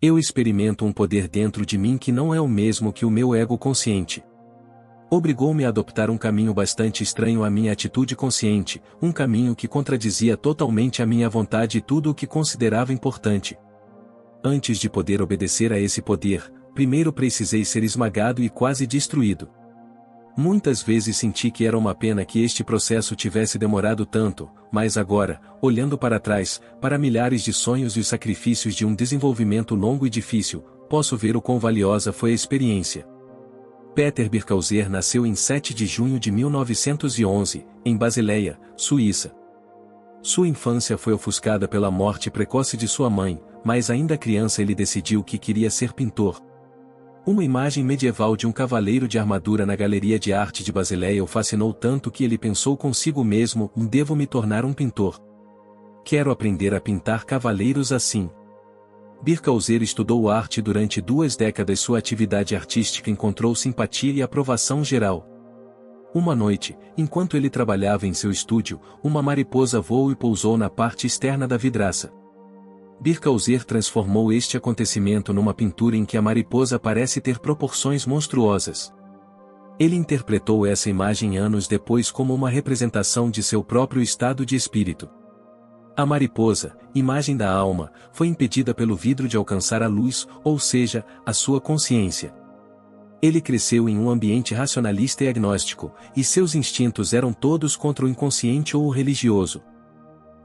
Eu experimento um poder dentro de mim que não é o mesmo que o meu ego consciente. Obrigou-me a adoptar um caminho bastante estranho à minha atitude consciente, um caminho que contradizia totalmente a minha vontade e tudo o que considerava importante. Antes de poder obedecer a esse poder, primeiro precisei ser esmagado e quase destruído. Muitas vezes senti que era uma pena que este processo tivesse demorado tanto, mas agora, olhando para trás, para milhares de sonhos e os sacrifícios de um desenvolvimento longo e difícil, posso ver o quão valiosa foi a experiência. Peter Birkauser nasceu em 7 de junho de 1911, em Basileia, Suíça. Sua infância foi ofuscada pela morte precoce de sua mãe, mas ainda criança ele decidiu que queria ser pintor. Uma imagem medieval de um cavaleiro de armadura na Galeria de Arte de Basileia o fascinou tanto que ele pensou consigo mesmo: devo me tornar um pintor. Quero aprender a pintar cavaleiros assim. Birkauser estudou arte durante 2 décadas. Sua atividade artística encontrou simpatia e aprovação geral. Uma noite, enquanto ele trabalhava em seu estúdio, uma mariposa voou e pousou na parte externa da vidraça. Birkauser transformou este acontecimento numa pintura em que a mariposa parece ter proporções monstruosas. Ele interpretou essa imagem anos depois como uma representação de seu próprio estado de espírito. A mariposa, imagem da alma, foi impedida pelo vidro de alcançar a luz, ou seja, a sua consciência. Ele cresceu em um ambiente racionalista e agnóstico, e seus instintos eram todos contra o inconsciente ou o religioso.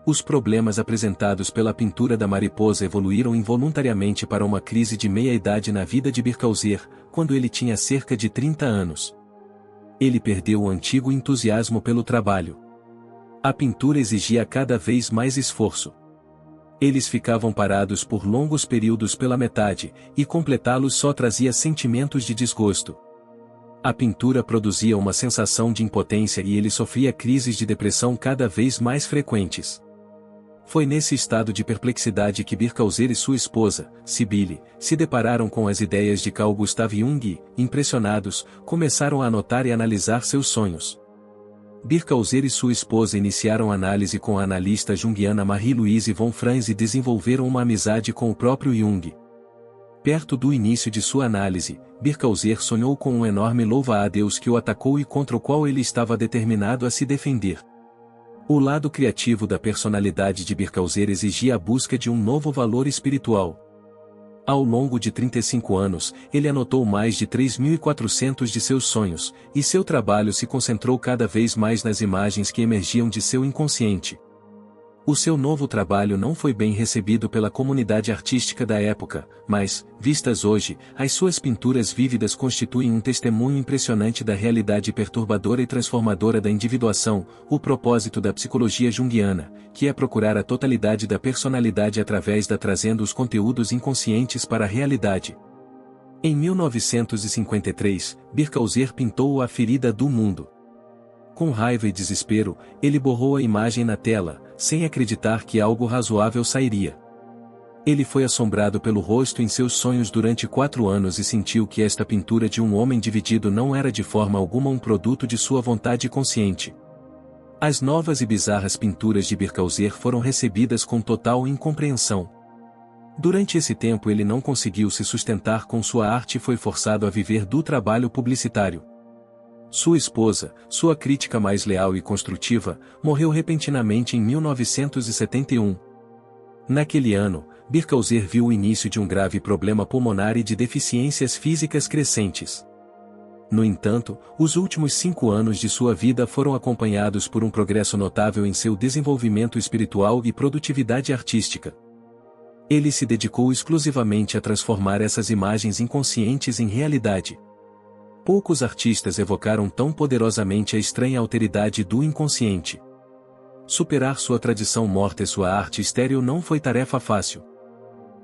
Os problemas apresentados pela pintura da mariposa evoluíram involuntariamente para uma crise de meia-idade na vida de Birkauser, quando ele tinha cerca de 30 anos. Ele perdeu o antigo entusiasmo pelo trabalho. A pintura exigia cada vez mais esforço. Eles ficavam parados por longos períodos pela metade, e completá-los só trazia sentimentos de desgosto. A pintura produzia uma sensação de impotência e ele sofria crises de depressão cada vez mais frequentes. Foi nesse estado de perplexidade que Birkauser e sua esposa, Sibylle, se depararam com as ideias de Carl Gustav Jung e, impressionados, começaram a anotar e analisar seus sonhos. Birkauser e sua esposa iniciaram análise com a analista junguiana Marie-Louise von Franz e desenvolveram uma amizade com o próprio Jung. Perto do início de sua análise, Birkauser sonhou com um enorme louva-a-Deus que o atacou e contra o qual ele estava determinado a se defender. O lado criativo da personalidade de Birkauser exigia a busca de um novo valor espiritual. Ao longo de 35 anos, ele anotou mais de 3.400 de seus sonhos, e seu trabalho se concentrou cada vez mais nas imagens que emergiam de seu inconsciente. O seu novo trabalho não foi bem recebido pela comunidade artística da época, mas, vistas hoje, as suas pinturas vívidas constituem um testemunho impressionante da realidade perturbadora e transformadora da individuação, o propósito da psicologia junguiana, que é procurar a totalidade da personalidade através da trazendo os conteúdos inconscientes para a realidade. Em 1953, Birkauser pintou A Ferida do Mundo. Com raiva e desespero, ele borrou a imagem na tela, sem acreditar que algo razoável sairia. Ele foi assombrado pelo rosto em seus sonhos durante 4 anos e sentiu que esta pintura de um homem dividido não era de forma alguma um produto de sua vontade consciente. As novas e bizarras pinturas de Birkauser foram recebidas com total incompreensão. Durante esse tempo ele não conseguiu se sustentar com sua arte e foi forçado a viver do trabalho publicitário. Sua esposa, sua crítica mais leal e construtiva, morreu repentinamente em 1971. Naquele ano, Birkauser viu o início de um grave problema pulmonar e de deficiências físicas crescentes. No entanto, os últimos 5 anos de sua vida foram acompanhados por um progresso notável em seu desenvolvimento espiritual e produtividade artística. Ele se dedicou exclusivamente a transformar essas imagens inconscientes em realidade. Poucos artistas evocaram tão poderosamente a estranha alteridade do inconsciente. Superar sua tradição morta e sua arte estéril não foi tarefa fácil.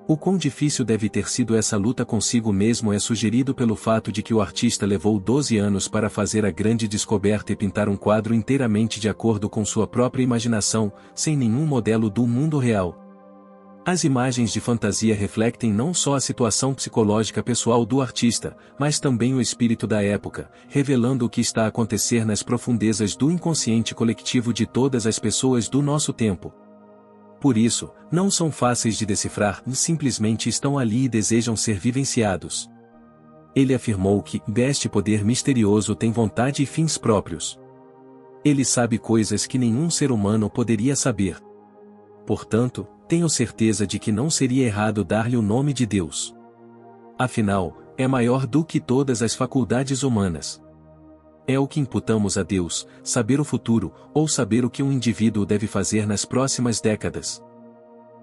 O quão difícil deve ter sido essa luta consigo mesmo é sugerido pelo fato de que o artista levou 12 anos para fazer a grande descoberta e pintar um quadro inteiramente de acordo com sua própria imaginação, sem nenhum modelo do mundo real. As imagens de fantasia refletem não só a situação psicológica pessoal do artista, mas também o espírito da época, revelando o que está a acontecer nas profundezas do inconsciente coletivo de todas as pessoas do nosso tempo. Por isso, não são fáceis de decifrar, simplesmente estão ali e desejam ser vivenciados. Ele afirmou que este poder misterioso tem vontade e fins próprios. Ele sabe coisas que nenhum ser humano poderia saber. Portanto, tenho certeza de que não seria errado dar-lhe o nome de Deus. Afinal, é maior do que todas as faculdades humanas. É o que imputamos a Deus, saber o futuro, ou saber o que um indivíduo deve fazer nas próximas décadas.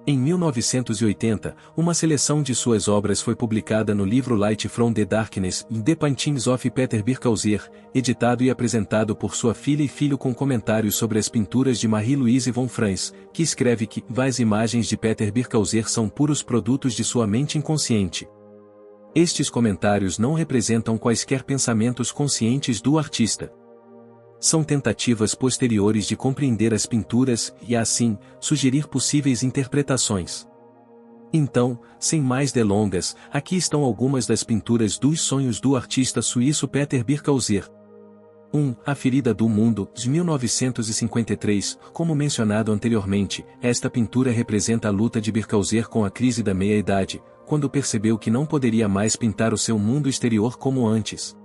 Em 1980, uma seleção de suas obras foi publicada no livro Light from the Darkness, The Paintings of Peter Birkhauser, editado e apresentado por sua filha e filho com comentários sobre as pinturas de Marie-Louise von Franz, que escreve que as imagens de Peter Birkhauser são puros produtos de sua mente inconsciente. Estes comentários não representam quaisquer pensamentos conscientes do artista. São tentativas posteriores de compreender as pinturas e, assim, sugerir possíveis interpretações. Então, sem mais delongas, aqui estão algumas das pinturas dos sonhos do artista suíço Peter Birkhauser. 1. A Ferida do Mundo, de 1953. Como mencionado anteriormente, esta pintura representa a luta de Birkhauser com a crise da meia-idade, quando percebeu que não poderia mais pintar o seu mundo exterior como antes.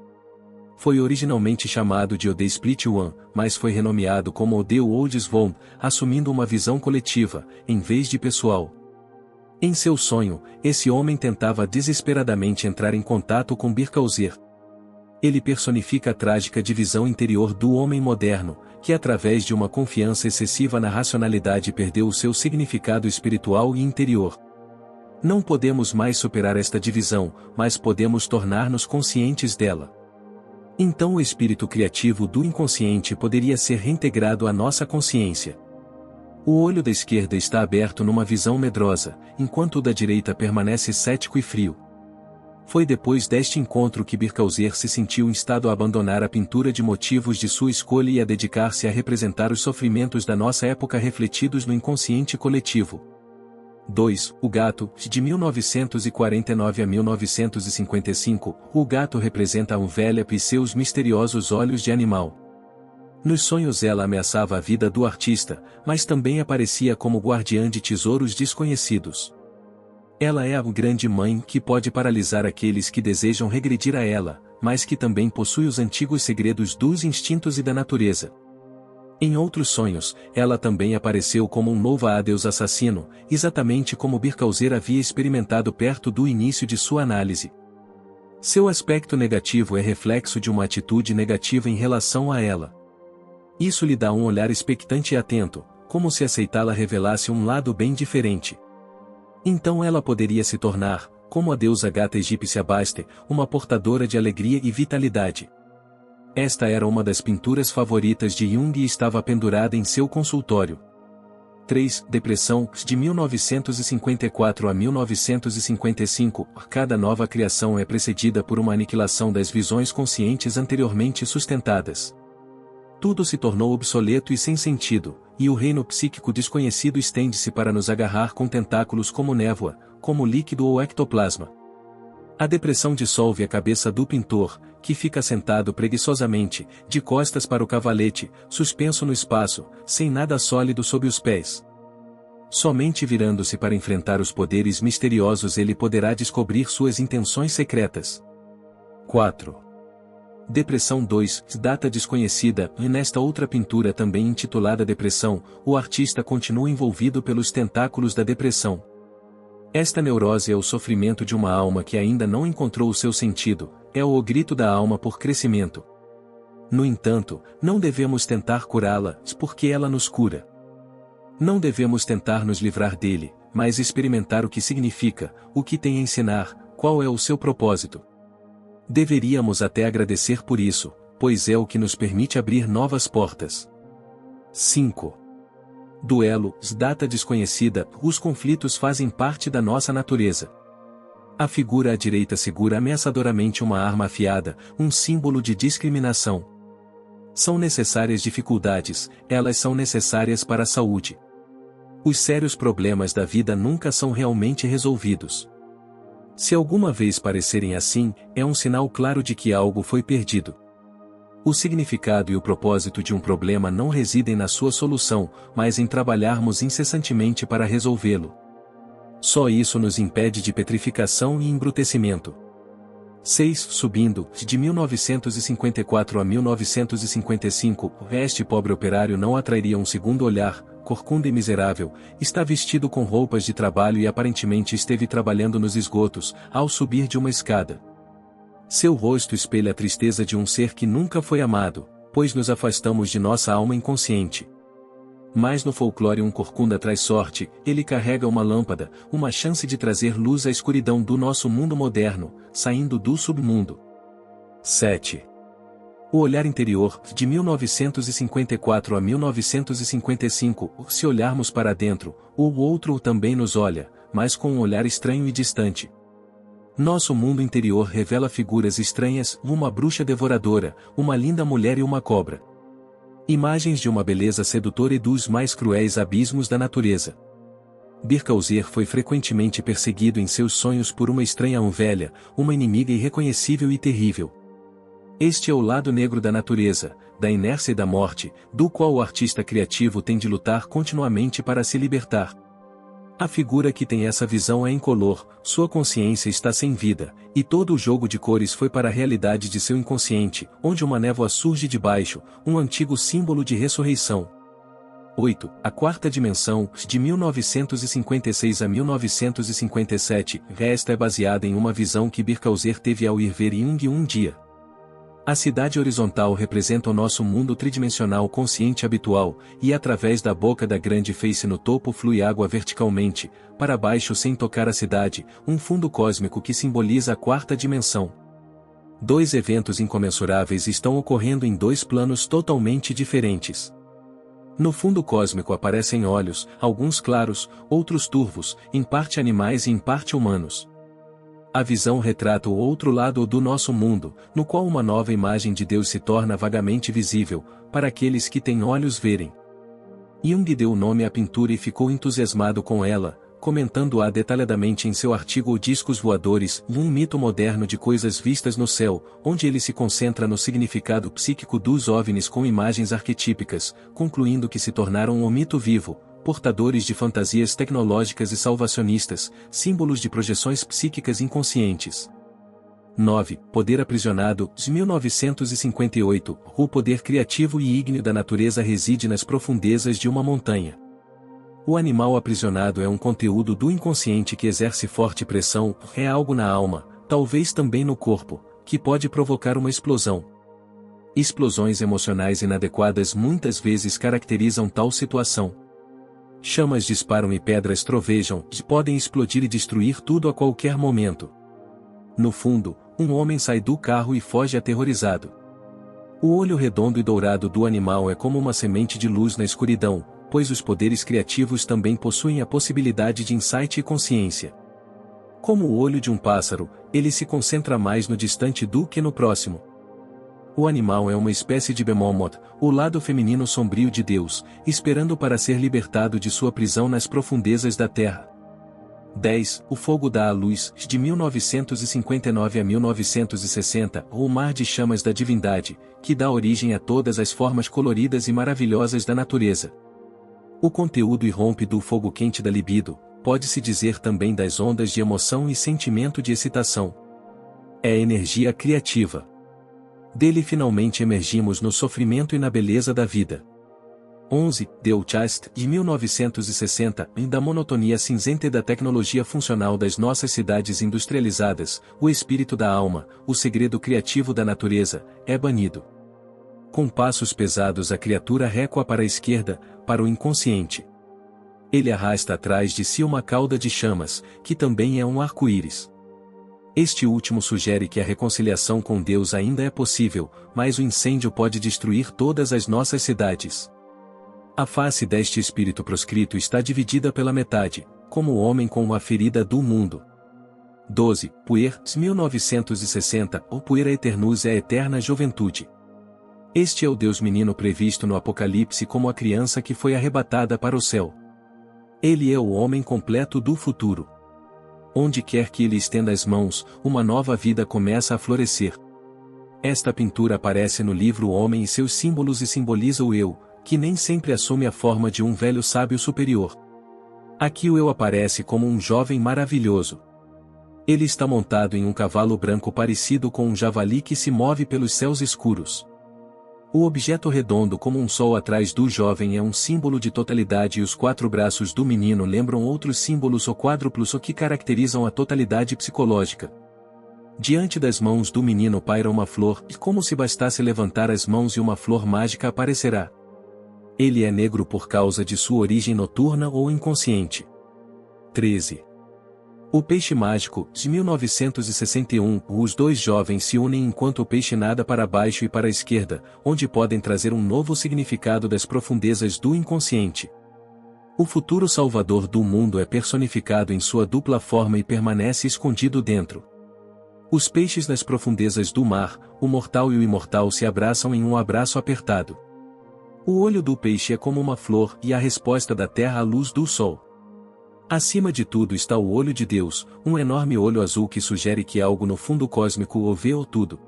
Foi originalmente chamado de O The Split One, mas foi renomeado como O The Olds One, assumindo uma visão coletiva, em vez de pessoal. Em seu sonho, esse homem tentava desesperadamente entrar em contato com Birkhauser. Ele personifica a trágica divisão interior do homem moderno, que através de uma confiança excessiva na racionalidade perdeu o seu significado espiritual e interior. Não podemos mais superar esta divisão, mas podemos tornar-nos conscientes dela. Então o espírito criativo do inconsciente poderia ser reintegrado à nossa consciência. O olho da esquerda está aberto numa visão medrosa, enquanto o da direita permanece cético e frio. Foi depois deste encontro que Birkhauser se sentiu instado a abandonar a pintura de motivos de sua escolha e a dedicar-se a representar os sofrimentos da nossa época refletidos no inconsciente coletivo. 2. O Gato, de 1949 a 1955, o gato representa um velho e seus misteriosos olhos de animal. Nos sonhos ela ameaçava a vida do artista, mas também aparecia como guardiã de tesouros desconhecidos. Ela é a grande mãe que pode paralisar aqueles que desejam regredir a ela, mas que também possui os antigos segredos dos instintos e da natureza. Em outros sonhos, ela também apareceu como um novo adeus assassino, exatamente como Birkhauser havia experimentado perto do início de sua análise. Seu aspecto negativo é reflexo de uma atitude negativa em relação a ela. Isso lhe dá um olhar expectante e atento, como se aceitá-la revelasse um lado bem diferente. Então ela poderia se tornar, como a deusa gata egípcia Bastet, uma portadora de alegria e vitalidade. Esta era uma das pinturas favoritas de Jung e estava pendurada em seu consultório. 3. Depressão, de 1954 a 1955, cada nova criação é precedida por uma aniquilação das visões conscientes anteriormente sustentadas. Tudo se tornou obsoleto e sem sentido, e o reino psíquico desconhecido estende-se para nos agarrar com tentáculos como névoa, como líquido ou ectoplasma. A depressão dissolve a cabeça do pintor, que fica sentado preguiçosamente, de costas para o cavalete, suspenso no espaço, sem nada sólido sob os pés. Somente virando-se para enfrentar os poderes misteriosos ele poderá descobrir suas intenções secretas. 4. Depressão 2, data desconhecida, e nesta outra pintura também intitulada Depressão, o artista continua envolvido pelos tentáculos da depressão. Esta neurose é o sofrimento de uma alma que ainda não encontrou o seu sentido, é o grito da alma por crescimento. No entanto, não devemos tentar curá-la, porque ela nos cura. Não devemos tentar nos livrar dele, mas experimentar o que significa, o que tem a ensinar, qual é o seu propósito. Deveríamos até agradecer por isso, pois é o que nos permite abrir novas portas. 5. Duelo, data desconhecida, os conflitos fazem parte da nossa natureza. A figura à direita segura ameaçadoramente uma arma afiada, um símbolo de discriminação. São necessárias dificuldades, elas são necessárias para a saúde. Os sérios problemas da vida nunca são realmente resolvidos. Se alguma vez parecerem assim, é um sinal claro de que algo foi perdido. O significado e o propósito de um problema não residem na sua solução, mas em trabalharmos incessantemente para resolvê-lo. Só isso nos impede de petrificação e embrutecimento. 6. Subindo, de 1954 a 1955, este pobre operário não atrairia um segundo olhar, corcunda e miserável, está vestido com roupas de trabalho e aparentemente esteve trabalhando nos esgotos, ao subir de uma escada. Seu rosto espelha a tristeza de um ser que nunca foi amado, pois nos afastamos de nossa alma inconsciente. Mas no folclore um corcunda traz sorte, ele carrega uma lâmpada, uma chance de trazer luz à escuridão do nosso mundo moderno, saindo do submundo. 7. O olhar interior, de 1954 a 1955, se olharmos para dentro, o outro também nos olha, mas com um olhar estranho e distante. Nosso mundo interior revela figuras estranhas, uma bruxa devoradora, uma linda mulher e uma cobra. Imagens de uma beleza sedutora e dos mais cruéis abismos da natureza. Birkauser foi frequentemente perseguido em seus sonhos por uma estranha velha, uma inimiga irreconhecível e terrível. Este é o lado negro da natureza, da inércia e da morte, do qual o artista criativo tem de lutar continuamente para se libertar. A figura que tem essa visão é incolor, sua consciência está sem vida, e todo o jogo de cores foi para a realidade de seu inconsciente, onde uma névoa surge de baixo, um antigo símbolo de ressurreição. 8. A quarta dimensão, de 1956 a 1957, esta é baseada em uma visão que Birkauser teve ao ir ver Jung um dia. A cidade horizontal representa o nosso mundo tridimensional consciente habitual, e através da boca da grande face no topo flui água verticalmente, para baixo sem tocar a cidade, um fundo cósmico que simboliza a quarta dimensão. Dois eventos incomensuráveis estão ocorrendo em dois planos totalmente diferentes. No fundo cósmico aparecem olhos, alguns claros, outros turvos, em parte animais e em parte humanos. A visão retrata o outro lado do nosso mundo, no qual uma nova imagem de Deus se torna vagamente visível, para aqueles que têm olhos verem. Jung deu o nome à pintura e ficou entusiasmado com ela, comentando-a detalhadamente em seu artigo Discos Voadores, um mito moderno de coisas vistas no céu, onde ele se concentra no significado psíquico dos OVNIs com imagens arquetípicas, concluindo que se tornaram um mito vivo, portadores de fantasias tecnológicas e salvacionistas, símbolos de projeções psíquicas inconscientes. 9. Poder aprisionado, de 1958, o poder criativo e ígneo da natureza reside nas profundezas de uma montanha. O animal aprisionado é um conteúdo do inconsciente que exerce forte pressão, é algo na alma, talvez também no corpo, que pode provocar uma explosão. Explosões emocionais inadequadas muitas vezes caracterizam tal situação. Chamas disparam e pedras trovejam, podem explodir e destruir tudo a qualquer momento. No fundo, um homem sai do carro e foge aterrorizado. O olho redondo e dourado do animal é como uma semente de luz na escuridão, pois os poderes criativos também possuem a possibilidade de insight e consciência. Como o olho de um pássaro, ele se concentra mais no distante do que no próximo. O animal é uma espécie de Behemoth, o lado feminino sombrio de Deus, esperando para ser libertado de sua prisão nas profundezas da terra. 10. O fogo dá a luz, de 1959 a 1960, o mar de chamas da divindade, que dá origem a todas as formas coloridas e maravilhosas da natureza. O conteúdo irrompe do fogo quente da libido, pode-se dizer também das ondas de emoção e sentimento de excitação. É energia criativa. Dele finalmente emergimos no sofrimento e na beleza da vida. 11. The Outcast, de 1960, da monotonia cinzenta e da tecnologia funcional das nossas cidades industrializadas, o espírito da alma, o segredo criativo da natureza, é banido. Com passos pesados a criatura recua para a esquerda, para o inconsciente. Ele arrasta atrás de si uma cauda de chamas, que também é um arco-íris. Este último sugere que a reconciliação com Deus ainda é possível, mas o incêndio pode destruir todas as nossas cidades. A face deste espírito proscrito está dividida pela metade, como o homem com uma ferida do mundo. 12. Puer, 1960, o Puer Aeternus é a eterna juventude. Este é o Deus menino previsto no Apocalipse como a criança que foi arrebatada para o céu. Ele é o homem completo do futuro. Onde quer que ele estenda as mãos, uma nova vida começa a florescer. Esta pintura aparece no livro O Homem e seus Símbolos e simboliza o eu, que nem sempre assume a forma de um velho sábio superior. Aqui o eu aparece como um jovem maravilhoso. Ele está montado em um cavalo branco parecido com um javali que se move pelos céus escuros. O objeto redondo como um sol atrás do jovem é um símbolo de totalidade e os 4 braços do menino lembram outros símbolos ou quádruplos ou que caracterizam a totalidade psicológica. Diante das mãos do menino paira uma flor, e como se bastasse levantar as mãos e uma flor mágica aparecerá. Ele é negro por causa de sua origem noturna ou inconsciente. 13. O Peixe Mágico, de 1961, os 2 jovens se unem enquanto o peixe nada para baixo e para a esquerda, onde podem trazer um novo significado das profundezas do inconsciente. O futuro salvador do mundo é personificado em sua dupla forma e permanece escondido dentro. Os peixes nas profundezas do mar, o mortal e o imortal se abraçam em um abraço apertado. O olho do peixe é como uma flor e a resposta da terra à luz do sol. Acima de tudo está o olho de Deus, um enorme olho azul que sugere que algo no fundo cósmico o vê ou tudo.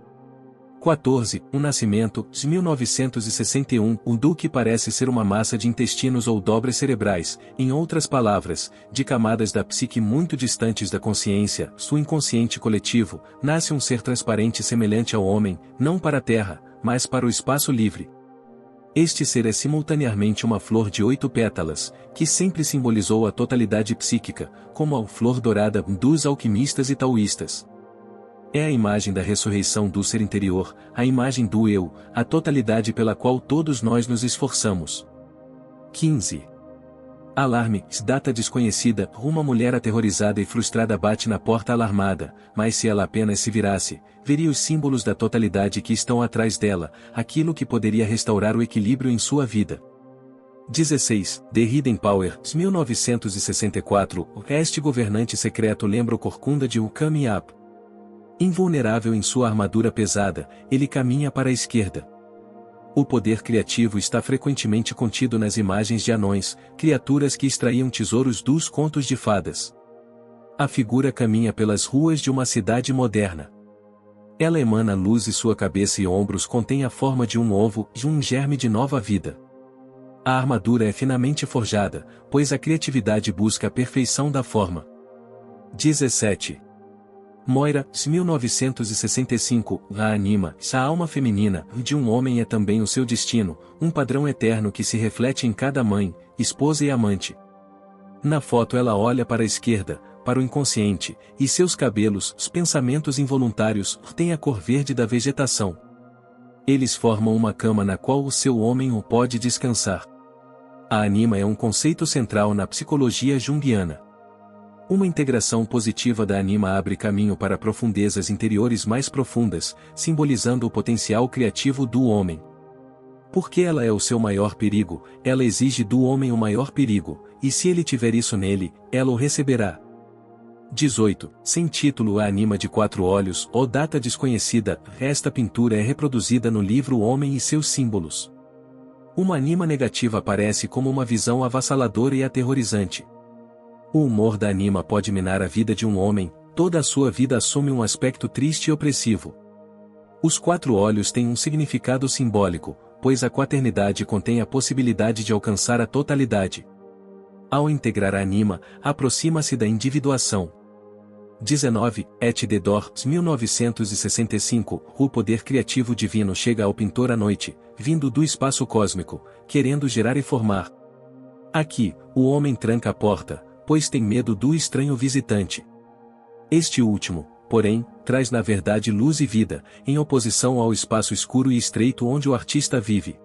14. O Nascimento, de 1961, o duque parece ser uma massa de intestinos ou dobras cerebrais, em outras palavras, de camadas da psique muito distantes da consciência, seu inconsciente coletivo, nasce um ser transparente semelhante ao homem, não para a terra, mas para o espaço livre. Este ser é simultaneamente uma flor de 8 pétalas, que sempre simbolizou a totalidade psíquica, como a flor dourada dos alquimistas e taoístas. É a imagem da ressurreição do ser interior, a imagem do eu, a totalidade pela qual todos nós nos esforçamos. 15. Alarme, data desconhecida, uma mulher aterrorizada e frustrada bate na porta alarmada, mas se ela apenas se virasse, veria os símbolos da totalidade que estão atrás dela, aquilo que poderia restaurar o equilíbrio em sua vida. 16. The Hidden Power, 1964, este governante secreto lembra o Corcunda de Coming Up. Invulnerável em sua armadura pesada, ele caminha para a esquerda. O poder criativo está frequentemente contido nas imagens de anões, criaturas que extraíam tesouros dos contos de fadas. A figura caminha pelas ruas de uma cidade moderna. Ela emana luz e sua cabeça e ombros contêm a forma de um ovo e um germe de nova vida. A armadura é finamente forjada, pois a criatividade busca a perfeição da forma. 17. Moira, 1965, a anima, a alma feminina de um homem é também o seu destino, um padrão eterno que se reflete em cada mãe, esposa e amante. Na foto ela olha para a esquerda, para o inconsciente, e seus cabelos, os pensamentos involuntários, têm a cor verde da vegetação. Eles formam uma cama na qual o seu homem o pode descansar. A anima é um conceito central na psicologia junguiana. Uma integração positiva da anima abre caminho para profundezas interiores mais profundas, simbolizando o potencial criativo do homem. Porque ela é o seu maior perigo, ela exige do homem o maior perigo, e se ele tiver isso nele, ela o receberá. 18. Sem título A Anima de 4 Olhos, ou data desconhecida, esta pintura é reproduzida no livro O Homem e seus Símbolos. Uma anima negativa aparece como uma visão avassaladora e aterrorizante. O humor da anima pode minar a vida de um homem, toda a sua vida assume um aspecto triste e opressivo. Os 4 olhos têm um significado simbólico, pois a quaternidade contém a possibilidade de alcançar a totalidade. Ao integrar a anima, aproxima-se da individuação. 19. Et de Dor, 1965, o poder criativo divino chega ao pintor à noite, vindo do espaço cósmico, querendo gerar e formar. Aqui, o homem tranca a porta, pois tem medo do estranho visitante. Este último, porém, traz na verdade luz e vida, em oposição ao espaço escuro e estreito onde o artista vive.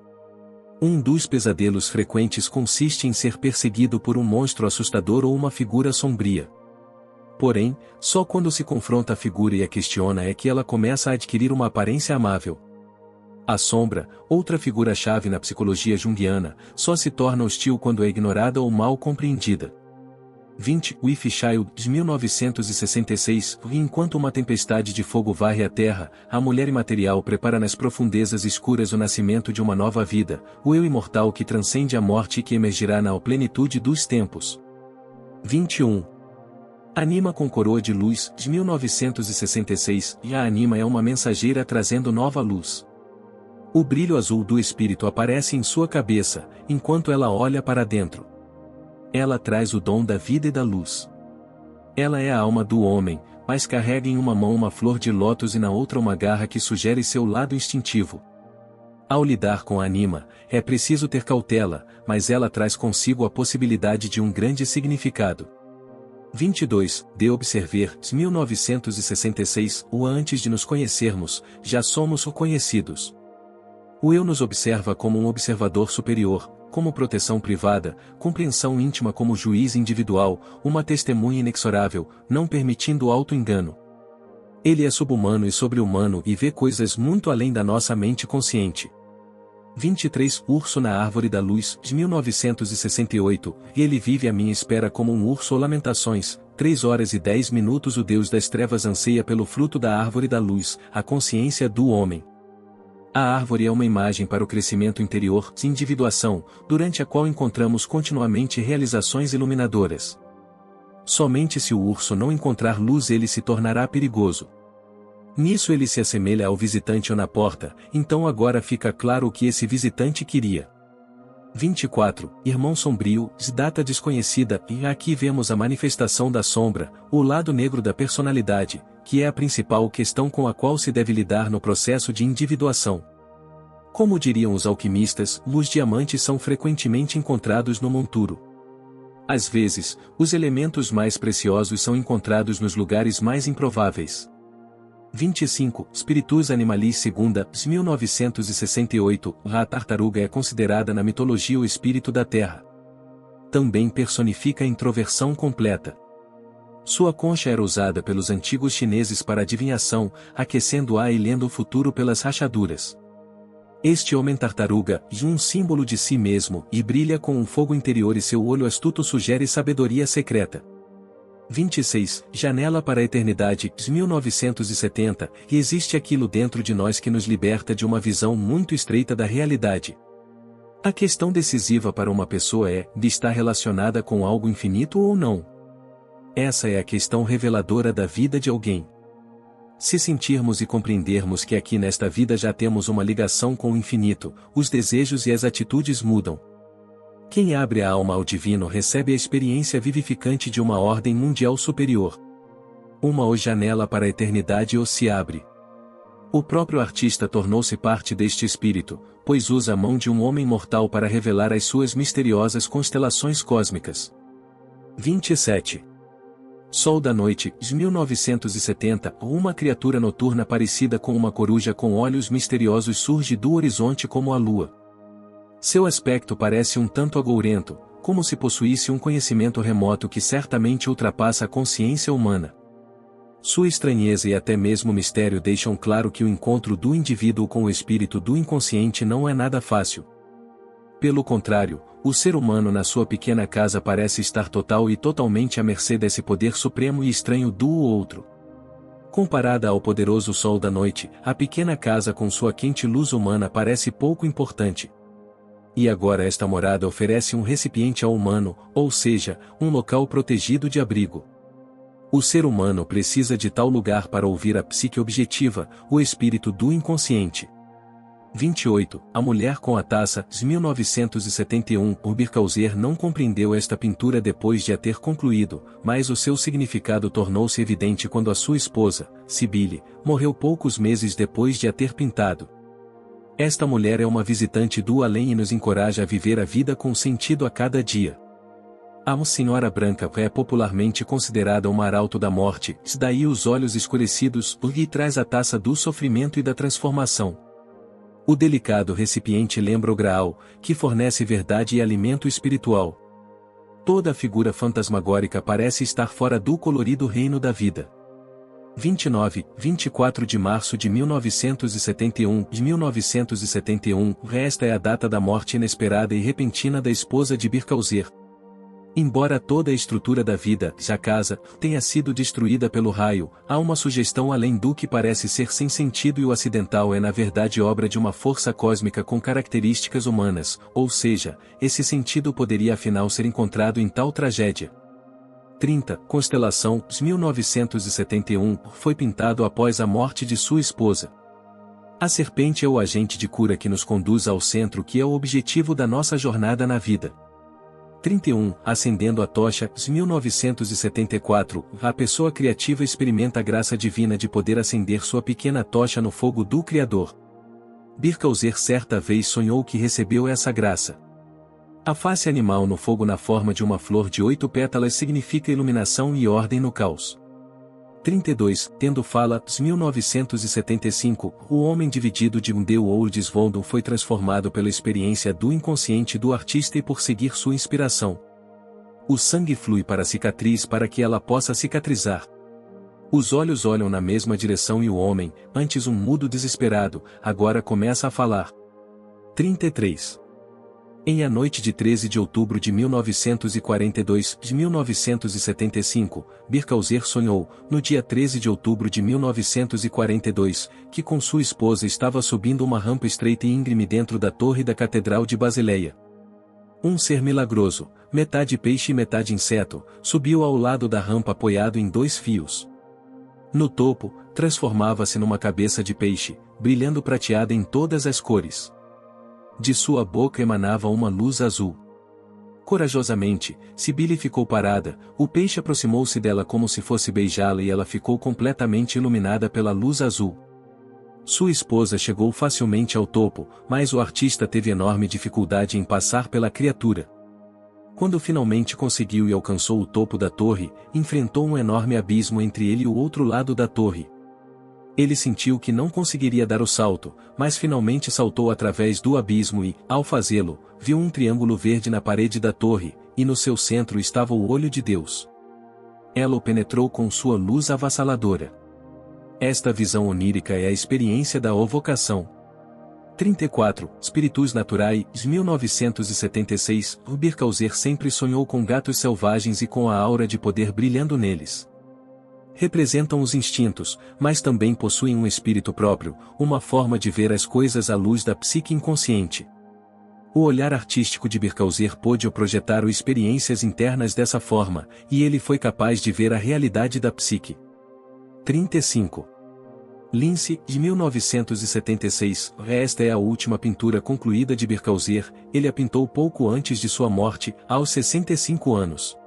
Um dos pesadelos frequentes consiste em ser perseguido por um monstro assustador ou uma figura sombria. Porém, só quando se confronta a figura e a questiona é que ela começa a adquirir uma aparência amável. A sombra, outra figura-chave na psicologia junguiana, só se torna hostil quando é ignorada ou mal compreendida. 20. With Child, de 1966, enquanto uma tempestade de fogo varre a terra, a mulher imaterial prepara nas profundezas escuras o nascimento de uma nova vida, o eu imortal que transcende a morte e que emergirá na plenitude dos tempos. 21. Anima com coroa de luz, de 1966, e a Anima é uma mensageira trazendo nova luz. O brilho azul do espírito aparece em sua cabeça, enquanto ela olha para dentro. Ela traz o dom da vida e da luz. Ela é a alma do homem, mas carrega em uma mão uma flor de lótus e na outra uma garra que sugere seu lado instintivo. Ao lidar com a Anima, é preciso ter cautela, mas ela traz consigo a possibilidade de um grande significado. 22. De Observer, 1966, o antes de nos conhecermos, já somos o conhecidos. O eu nos observa como um observador superior, como proteção privada, compreensão íntima como juiz individual, uma testemunha inexorável, não permitindo auto-engano. Ele é subhumano e sobre-humano e vê coisas muito além da nossa mente consciente. 23. Urso na Árvore da Luz, de 1968, e ele vive à minha espera como um urso. Lamentações, 3 horas e 10 minutos. O Deus das trevas anseia pelo fruto da árvore da luz, a consciência do homem. A árvore é uma imagem para o crescimento interior, individuação, durante a qual encontramos continuamente realizações iluminadoras. Somente se o urso não encontrar luz ele se tornará perigoso. Nisso ele se assemelha ao visitante na porta, então agora fica claro o que esse visitante queria. 24. Irmão sombrio, data desconhecida, e aqui vemos a manifestação da sombra, o lado negro da personalidade, que é a principal questão com a qual se deve lidar no processo de individuação. Como diriam os alquimistas, os diamantes são frequentemente encontrados no monturo. Às vezes, os elementos mais preciosos são encontrados nos lugares mais improváveis. 25. Spiritus Animalis Segunda, 1968, a tartaruga é considerada na mitologia o espírito da terra. Também personifica a introversão completa. Sua concha era usada pelos antigos chineses para adivinhação, aquecendo-a e lendo o futuro pelas rachaduras. Este homem tartaruga é um símbolo de si mesmo e brilha com um fogo interior e seu olho astuto sugere sabedoria secreta. 26. Janela para a Eternidade, 1970, e existe aquilo dentro de nós que nos liberta de uma visão muito estreita da realidade. A questão decisiva para uma pessoa é, de estar relacionada com algo infinito ou não. Essa é a questão reveladora da vida de alguém. Se sentirmos e compreendermos que aqui nesta vida já temos uma ligação com o infinito, os desejos e as atitudes mudam. Quem abre a alma ao divino recebe a experiência vivificante de uma ordem mundial superior. Uma janela para a eternidade se abre. O próprio artista tornou-se parte deste espírito, pois usa a mão de um homem mortal para revelar as suas misteriosas constelações cósmicas. 27. Sol da Noite, de 1970, uma criatura noturna parecida com uma coruja com olhos misteriosos surge do horizonte como a lua. Seu aspecto parece um tanto agourento, como se possuísse um conhecimento remoto que certamente ultrapassa a consciência humana. Sua estranheza e até mesmo mistério deixam claro que o encontro do indivíduo com o espírito do inconsciente não é nada fácil. Pelo contrário, o ser humano na sua pequena casa parece estar total e totalmente à mercê desse poder supremo e estranho do outro. Comparada ao poderoso sol da noite, a pequena casa com sua quente luz humana parece pouco importante. E agora esta morada oferece um recipiente ao humano, ou seja, um local protegido de abrigo. O ser humano precisa de tal lugar para ouvir a psique objetiva, o espírito do inconsciente. 28. A Mulher com a Taça, 1971. O Birkhauser não compreendeu esta pintura depois de a ter concluído, mas o seu significado tornou-se evidente quando a sua esposa, Sibylle, morreu poucos meses depois de a ter pintado. Esta mulher é uma visitante do além e nos encoraja a viver a vida com sentido a cada dia. A Senhora Branca é popularmente considerada uma arauto da morte, daí os olhos escurecidos, e traz a taça do sofrimento e da transformação. O delicado recipiente lembra o Graal, que fornece verdade e alimento espiritual. Toda a figura fantasmagórica parece estar fora do colorido reino da vida. 29, 24 de março de 1971. Esta é a data da morte inesperada e repentina da esposa de Birkhauser. Embora toda a estrutura da vida, a casa, tenha sido destruída pelo raio, há uma sugestão além do que parece ser sem sentido e o acidental é na verdade obra de uma força cósmica com características humanas, ou seja, esse sentido poderia afinal ser encontrado em tal tragédia. 30, constelação, 1971, foi pintado após a morte de sua esposa. A serpente é o agente de cura que nos conduz ao centro, que é o objetivo da nossa jornada na vida. 31, acendendo a tocha, 1974, a pessoa criativa experimenta a graça divina de poder acender sua pequena tocha no fogo do Criador. Birkauser certa vez sonhou que recebeu essa graça. A face animal no fogo na forma de uma flor de 8 pétalas significa iluminação e ordem no caos. 32, tendo fala, 1975, o homem dividido de um Deu Oldes Voldum foi transformado pela experiência do inconsciente do artista e por seguir sua inspiração. O sangue flui para a cicatriz para que ela possa cicatrizar. Os olhos olham na mesma direção e o homem, antes um mudo desesperado, agora começa a falar. 33. Em a noite de 13 de outubro de 1942, de 1975, Birkauser sonhou, no dia 13 de outubro de 1942, que com sua esposa estava subindo uma rampa estreita e íngreme dentro da torre da Catedral de Basileia. Um ser milagroso, metade peixe e metade inseto, subiu ao lado da rampa apoiado em 2 fios. No topo, transformava-se numa cabeça de peixe, brilhando prateada em todas as cores. De sua boca emanava uma luz azul. Corajosamente, Sibili ficou parada, o peixe aproximou-se dela como se fosse beijá-la e ela ficou completamente iluminada pela luz azul. Sua esposa chegou facilmente ao topo, mas o artista teve enorme dificuldade em passar pela criatura. Quando finalmente conseguiu e alcançou o topo da torre, enfrentou um enorme abismo entre ele e o outro lado da torre. Ele sentiu que não conseguiria dar o salto, mas finalmente saltou através do abismo e, ao fazê-lo, viu um triângulo verde na parede da torre, e no seu centro estava o olho de Deus. Ela o penetrou com sua luz avassaladora. Esta visão onírica é a experiência da ovocação. 34, Spiritus Naturae, 1976, Birkauser sempre sonhou com gatos selvagens e com a aura de poder brilhando neles. Representam os instintos, mas também possuem um espírito próprio, uma forma de ver as coisas à luz da psique inconsciente. O olhar artístico de Birkauser pôde projetar experiências internas dessa forma, e ele foi capaz de ver a realidade da psique. 35. Lince, de 1976, esta é a última pintura concluída de Birkauser, ele a pintou pouco antes de sua morte, aos 65 anos.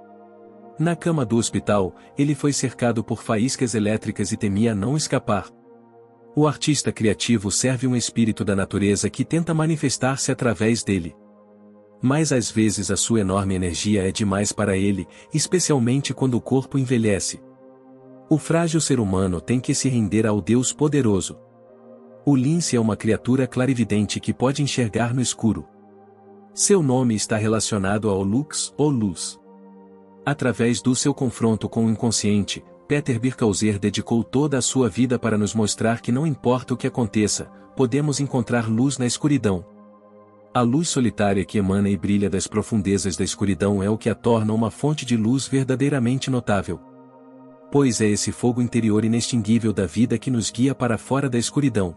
Na cama do hospital, ele foi cercado por faíscas elétricas e temia não escapar. O artista criativo serve um espírito da natureza que tenta manifestar-se através dele. Mas às vezes a sua enorme energia é demais para ele, especialmente quando o corpo envelhece. O frágil ser humano tem que se render ao Deus poderoso. O lince é uma criatura clarividente que pode enxergar no escuro. Seu nome está relacionado ao lux, ou luz. Através do seu confronto com o inconsciente, Peter Birkauser dedicou toda a sua vida para nos mostrar que não importa o que aconteça, podemos encontrar luz na escuridão. A luz solitária que emana e brilha das profundezas da escuridão é o que a torna uma fonte de luz verdadeiramente notável. Pois é esse fogo interior inextinguível da vida que nos guia para fora da escuridão.